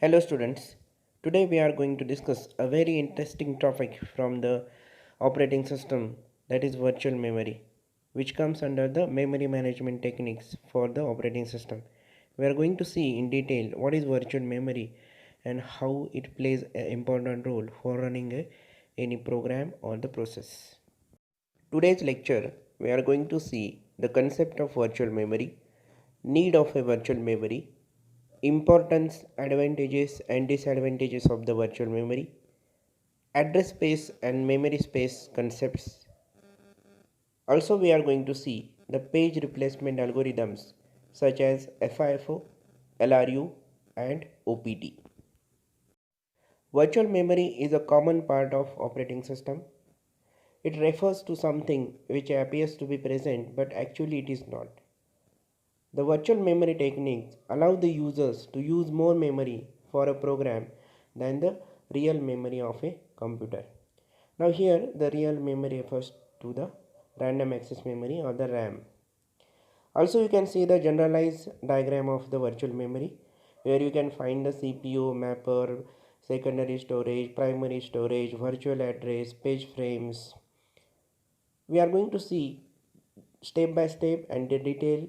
Hello students, today we are going to discuss a very interesting topic from the operating system, that is virtual memory, which comes under the memory management techniques for the operating system. We are going to see in detail what is virtual memory and how it plays an important role for running any program or the process. Today's lecture we are going to see the concept of virtual memory, need of a virtual memory, importance, advantages and disadvantages of the virtual memory, address space and memory space concepts. Also we are going to see the page replacement algorithms such as FIFO, LRU and OPT. Virtual memory is a common part of operating system. It refers to something which appears to be present but actually it is not. The virtual memory techniques allow the users to use more memory for a program than the real memory of a computer. Now here the real memory refers to the random access memory or the RAM. Also you can see the generalized diagram of the virtual memory where you can find the CPU, mapper, secondary storage, primary storage, virtual address, page frames. We are going to see step by step and the detailed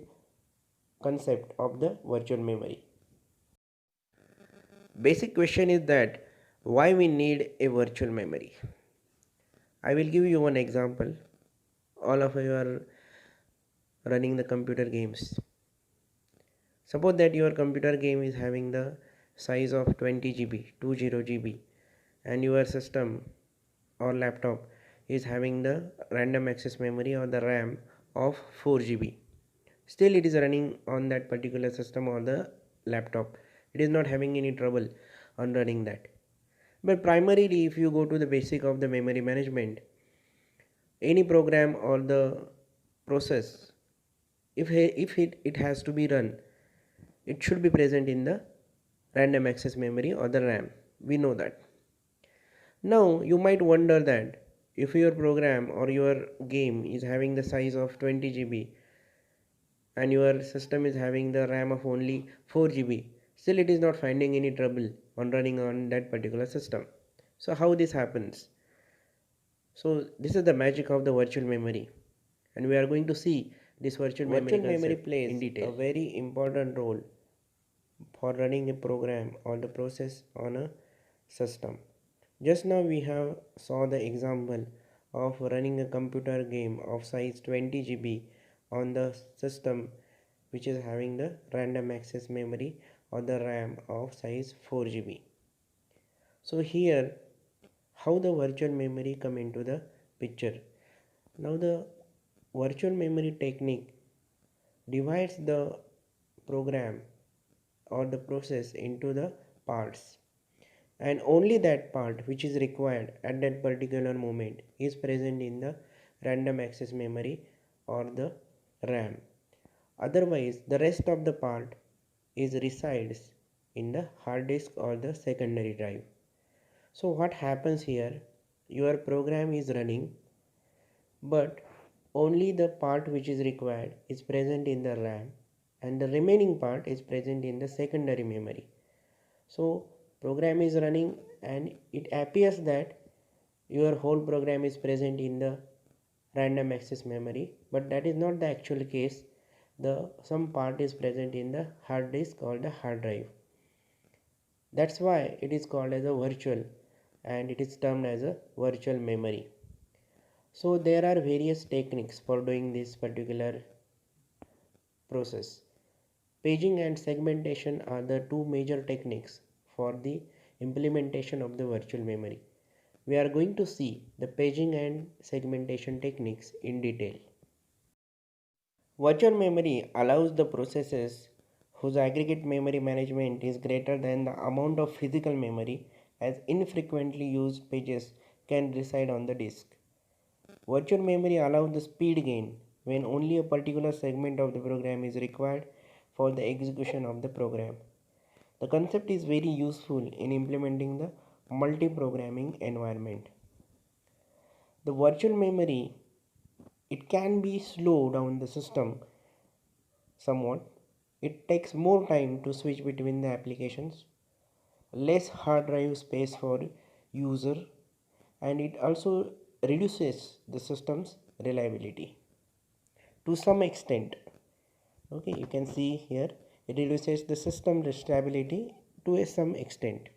concept of the virtual memory. Basic question is that why we need a virtual memory. I will give you one example. All of you are running the computer games. Suppose that your computer game is having the size of 20 GB, 20 GB, and your system or laptop is having the random access memory or the RAM of 4 GB. Still it is running on that particular system or the laptop. It is not having any trouble on running that. But primarily if you go to the basic of the memory management, any program or the process, if it has to be run, it should be present in the random access memory or the RAM. We know that. Now you might wonder that if your program or your game is having the size of 20 GB and your system is having the RAM of only 4 GB, still it is not finding any trouble on running on that particular system. So how this happens? So this is the magic of the virtual memory, and we are going to see this virtual memory plays in detail a very important role for running a program or the process on a system. Just now we have saw the example of running a computer game of size 20 GB on the system which is having the random access memory or the RAM of size 4 GB. So here how the virtual memory come into the picture. Now the virtual memory technique divides the program or the process into the parts, and only that part which is required at that particular moment is present in the random access memory or the RAM. Otherwise the rest of the part is resides in the hard disk or the secondary drive. So what happens here, your program is running but only the part which is required is present in the RAM and the remaining part is present in the secondary memory. So program is running and it appears that your whole program is present in the random access memory, but that is not the actual case. The some part is present in the hard disk or the hard drive. That's why it is called as a virtual and it is termed as a virtual memory. So there are various techniques for doing this particular process. Paging and segmentation are the two major techniques for the implementation of the virtual memory. We are going to see the paging and segmentation techniques in detail. Virtual memory allows the processes whose aggregate memory management is greater than the amount of physical memory, as infrequently used pages can reside on the disk. Virtual memory allows the speed gain when only a particular segment of the program is required for the execution of the program. The concept is very useful in implementing the multi-programming environment. The virtual memory, it can be slow down the system somewhat. It takes more time to switch between the applications. less hard drive space for user, and it also reduces the system's reliability to some extent. Okay, you can see here it reduces the system stability to some extent.